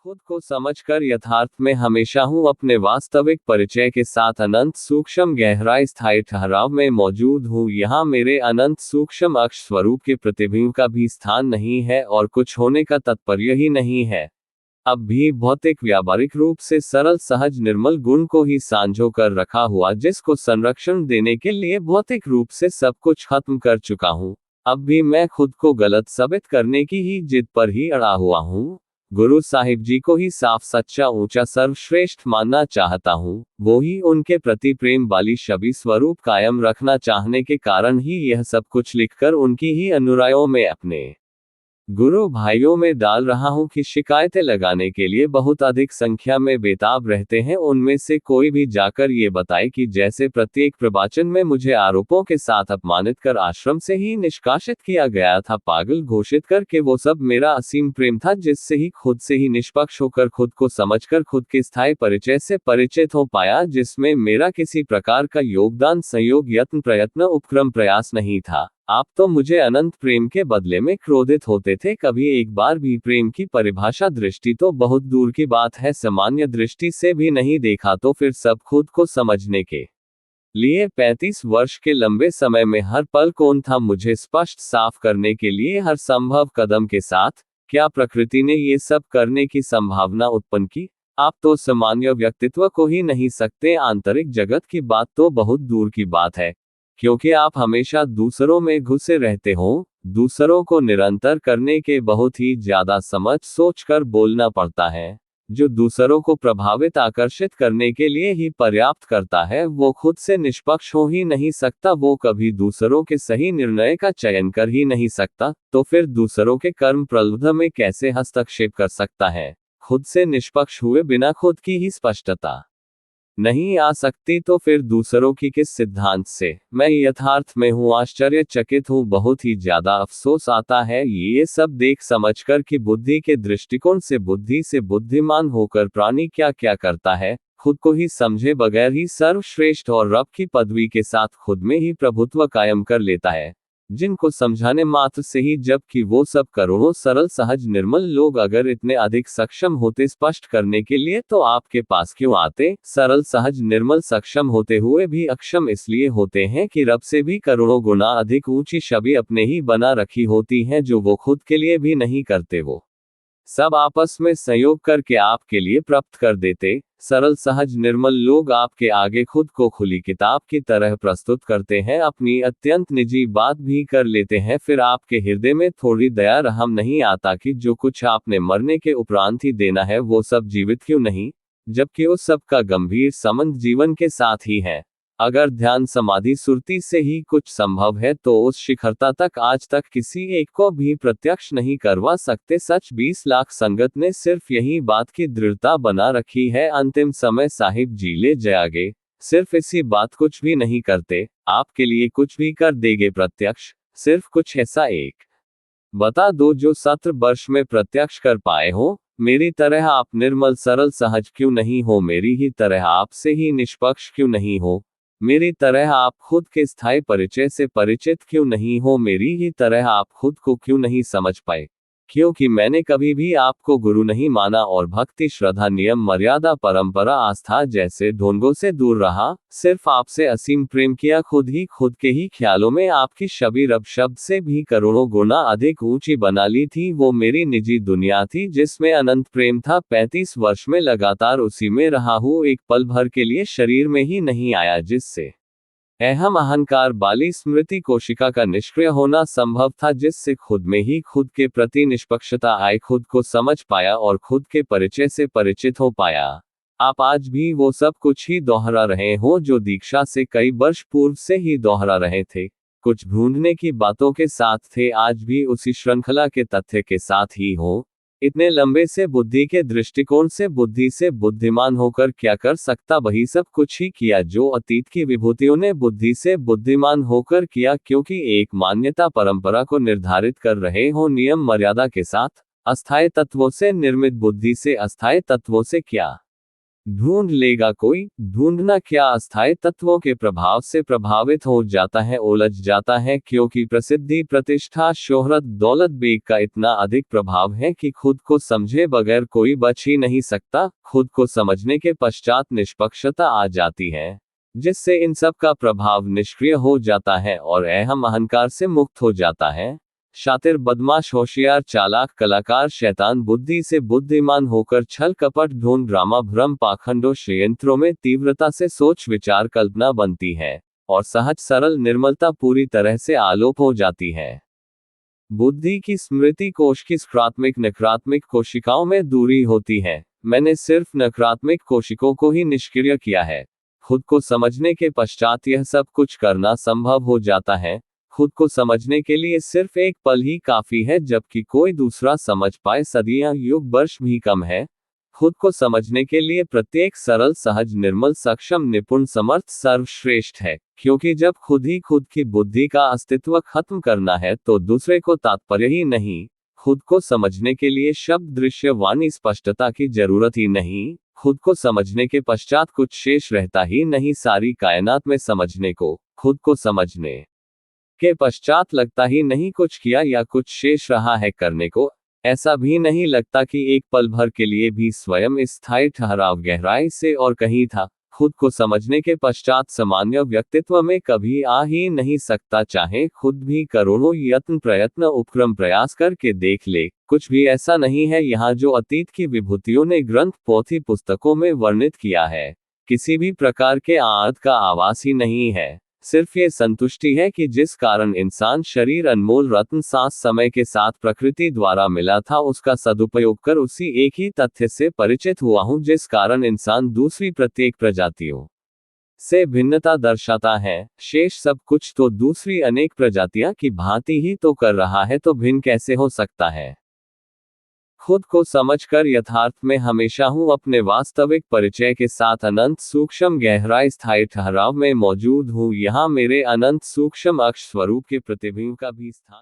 खुद को समझकर यथार्थ में हमेशा हूँ, अपने वास्तविक परिचय के साथ अनंत सूक्ष्म गहराई स्थायी ठहराव में मौजूद हूँ। यहाँ मेरे अनंत सूक्ष्म अक्ष स्वरूप के प्रतिबिंब का भी स्थान नहीं है और कुछ होने का तात्पर्य ही नहीं है। अब भी भौतिक व्यावहारिक रूप से सरल सहज निर्मल गुण को ही सांझो कर रखा हुआ, जिसको संरक्षण देने के लिए भौतिक रूप से सब कुछ खत्म कर चुका हूँ। अब भी मैं खुद को गलत साबित करने की ही जिद पर ही अड़ा हुआ हूँ। गुरु साहिब जी को ही साफ सच्चा ऊंचा सर्वश्रेष्ठ मानना चाहता हूँ। वो ही उनके प्रति प्रेम वाली छवि स्वरूप कायम रखना चाहने के कारण ही यह सब कुछ लिखकर उनकी ही अनुयायियों में अपने गुरु भाइयों में डाल रहा हूं कि शिकायतें लगाने के लिए बहुत अधिक संख्या में बेताब रहते हैं। उनमें से कोई भी जाकर ये बताए कि जैसे प्रत्येक प्रवचन में मुझे आरोपों के साथ अपमानित कर आश्रम से ही निष्कासित किया गया था, पागल घोषित करके वो सब मेरा असीम प्रेम था, जिससे ही खुद से ही निष्पक्ष होकर खुद को समझकर खुद के स्थायी परिचय से परिचित हो पाया, जिसमें मेरा किसी प्रकार का योगदान संयोग यत्न प्रयत्न उपक्रम प्रयास नहीं था। आप तो मुझे अनंत प्रेम के बदले में क्रोधित होते थे, कभी एक बार भी प्रेम की परिभाषा दृष्टि तो बहुत दूर की बात है, सामान्य दृष्टि से भी नहीं देखा। तो फिर सब खुद को समझने के लिए 35 वर्ष के लंबे समय में हर पल कौन था मुझे स्पष्ट साफ करने के लिए हर संभव कदम के साथ? क्या प्रकृति ने ये सब करने की संभावना उत्पन्न की? आप तो सामान्य व्यक्तित्व को ही नहीं सकते, आंतरिक जगत की बात तो बहुत दूर की बात है, क्योंकि आप हमेशा दूसरों में घुसे रहते हो। दूसरों को निरंतर करने के बहुत ही ज्यादा समझ सोच कर बोलना पड़ता है। जो दूसरों को प्रभावित आकर्षित करने के लिए ही पर्याप्त करता है, वो खुद से निष्पक्ष हो ही नहीं सकता। वो कभी दूसरों के सही निर्णय का चयन कर ही नहीं सकता, तो फिर दूसरों के कर्म प्रलब्ध में कैसे हस्तक्षेप कर सकता है? खुद से निष्पक्ष हुए बिना खुद की ही स्पष्टता नहीं आ सकती, तो फिर दूसरों की किस सिद्धांत से? मैं यथार्थ में हूँ, आश्चर्यचकित हूँ। बहुत ही ज्यादा अफसोस आता है ये सब देख समझकर कि बुद्धि के दृष्टिकोण से बुद्धि से बुद्धिमान होकर प्राणी क्या क्या करता है, खुद को ही समझे बगैर ही सर्वश्रेष्ठ और रब की पदवी के साथ खुद में ही प्रभुत्व कायम कर लेता है, जिनको समझाने मात्र से ही, जबकि वो सब करोड़ों सरल सहज निर्मल लोग अगर इतने अधिक सक्षम होते स्पष्ट करने के लिए, तो आपके पास क्यों आते? सरल सहज निर्मल सक्षम होते हुए भी अक्षम इसलिए होते हैं कि रब से भी करोड़ों गुना अधिक ऊंची छवि अपने ही बना रखी होती है, जो वो खुद के लिए भी नहीं करते। वो सब आपस में संयोग करके आपके लिए प्राप्त कर देते। सरल सहज निर्मल लोग आपके आगे खुद को खुली किताब की तरह प्रस्तुत करते हैं, अपनी अत्यंत निजी बात भी कर लेते हैं। फिर आपके हृदय में थोड़ी दया रहम नहीं आता कि जो कुछ आपने मरने के उपरांत ही देना है वो सब जीवित क्यों नहीं, जबकि उस सब का गंभीर संबंध जीवन के साथ ही है। अगर ध्यान समाधि सुरती से ही कुछ संभव है, तो उस शिखरता तक आज तक किसी एक को भी प्रत्यक्ष नहीं करवा सकते। सच 20 लाख संगत ने सिर्फ यही बात की दृढ़ता बना रखी है, अंतिम समय साहिब जी ले जाएंगे, सिर्फ इसी बात कुछ भी नहीं करते, आपके लिए कुछ भी कर देंगे प्रत्यक्ष। सिर्फ कुछ ऐसा एक बता दो जो 17 वर्ष में प्रत्यक्ष कर पाए हो। मेरी तरह आप निर्मल सरल सहज क्यों नहीं हो? मेरी ही तरह आपसे ही निष्पक्ष क्यों नहीं हो? मेरी तरह आप खुद के स्थायी परिचय से परिचित क्यों नहीं हो? मेरी ही तरह आप खुद को क्यों नहीं समझ पाए? क्योंकि मैंने कभी भी आपको गुरु नहीं माना और भक्ति श्रद्धा नियम मर्यादा परंपरा आस्था जैसे ढोंगों से दूर रहा, सिर्फ आपसे असीम प्रेम किया। खुद के ही ख्यालों में आपकी छवि रब शब्द से भी करोड़ों गुना अधिक ऊंची बना ली थी। वो मेरी निजी दुनिया थी जिसमें अनंत प्रेम था। 35 वर्ष में लगातार उसी में रहा हूँ, एक पल भर के लिए शरीर में ही नहीं आया, जिससे अहम अहंकार वाली स्मृति कोशिका का निष्क्रिय होना संभव था, जिससे खुद में ही खुद के प्रति निष्पक्षता आए, खुद को समझ पाया और खुद के परिचय से परिचित हो पाया। आप आज भी वो सब कुछ ही दोहरा रहे हो जो दीक्षा से कई वर्ष पूर्व से ही दोहरा रहे थे। कुछ ढूंढने की बातों के साथ थे, आज भी उसी श्रृंखला के तथ्य के साथ ही हो। इतने लंबे से बुद्धि के दृष्टिकोण से बुद्धि से बुद्धिमान होकर क्या कर सकता? वही सब कुछ ही किया जो अतीत की विभूतियों ने बुद्धि से बुद्धिमान होकर किया, क्योंकि एक मान्यता परंपरा को निर्धारित कर रहे हो नियम मर्यादा के साथ, अस्थायी तत्वों से निर्मित बुद्धि से अस्थायी तत्वों से क्या ढूंढ लेगा कोई। ढूंढना क्या, अस्थायी तत्वों के प्रभाव से प्रभावित हो जाता है, उलझ जाता है, क्योंकि प्रसिद्धि, प्रतिष्ठा, शोहरत, दौलत बेग का इतना अधिक प्रभाव है कि खुद को समझे बगैर कोई बच ही नहीं सकता। खुद को समझने के पश्चात निष्पक्षता आ जाती है, जिससे इन सब का प्रभाव निष्क्रिय हो जाता है और अहम अहंकार से मुक्त हो जाता है। शातिर, बदमाश, होशियार, चालाक, कलाकार, शैतान, बुद्धि से बुद्धिमान होकर छल कपट, ढोंग, ड्रामा, भ्रम, पाखंडों, षड्यंत्रों में तीव्रता से सोच विचार कल्पना बनती है और सहज सरल निर्मलता पूरी तरह से आलोप हो जाती है। बुद्धि की स्मृति कोश की सकारात्मक नकारात्मक कोशिकाओं में दूरी होती है। मैंने सिर्फ नकारात्मक कोशिकाओं को ही निष्क्रिय किया है। खुद को समझने के पश्चात यह सब कुछ करना संभव हो जाता है। खुद को समझने के लिए सिर्फ एक पल ही काफी है, जबकि कोई दूसरा समझ पाए सदियां युग वर्ष भी कम है। खुद को समझने के लिए प्रत्येक सरल, सहज, निर्मल, सक्षम, निपुण, समर्थ सर्वश्रेष्ठ है, क्योंकि जब खुद ही खुद की बुद्धि का अस्तित्व खत्म करना है तो दूसरे को तात्पर्य ही नहीं। खुद को समझने के लिए शब्द, दृश्य, वाणी, स्पष्टता की जरूरत ही नहीं। खुद को समझने के पश्चात कुछ शेष रहता ही नहीं। सारी कायनात में समझने को, खुद को समझने के पश्चात लगता ही नहीं कुछ किया या कुछ शेष रहा है करने को। ऐसा भी नहीं लगता कि एक पल भर के लिए भी स्वयं स्थायी ठहराव गहराई से और कहीं था। खुद को समझने के पश्चात सामान्य व्यक्तित्व में कभी आ ही नहीं सकता, चाहे खुद भी करोड़ों यत्न, प्रयत्न, उपक्रम, प्रयास करके देख ले। कुछ भी ऐसा नहीं है यहाँ जो अतीत की विभूतियों ने ग्रंथ, पोथी, पुस्तकों में वर्णित किया है। किसी भी प्रकार के आर्थ का आवास ही नहीं है। सिर्फ ये संतुष्टि है कि जिस कारण इंसान शरीर, अनमोल रत्न, सांस, समय के साथ प्रकृति द्वारा मिला था, उसका सदुपयोग कर उसी एक ही तथ्य से परिचित हुआ हूं, जिस कारण इंसान दूसरी प्रत्येक प्रजातियों से भिन्नता दर्शाता है। शेष सब कुछ तो दूसरी अनेक प्रजातियां की भांति ही तो कर रहा है, तो भिन्न कैसे हो सकता है। खुद को समझकर यथार्थ में हमेशा हूँ अपने वास्तविक परिचय के साथ अनंत सूक्ष्म गहराई स्थायी ठहराव में मौजूद हूँ। यहाँ मेरे अनंत सूक्ष्म अक्ष स्वरूप के प्रतिबिंब का भी स्थान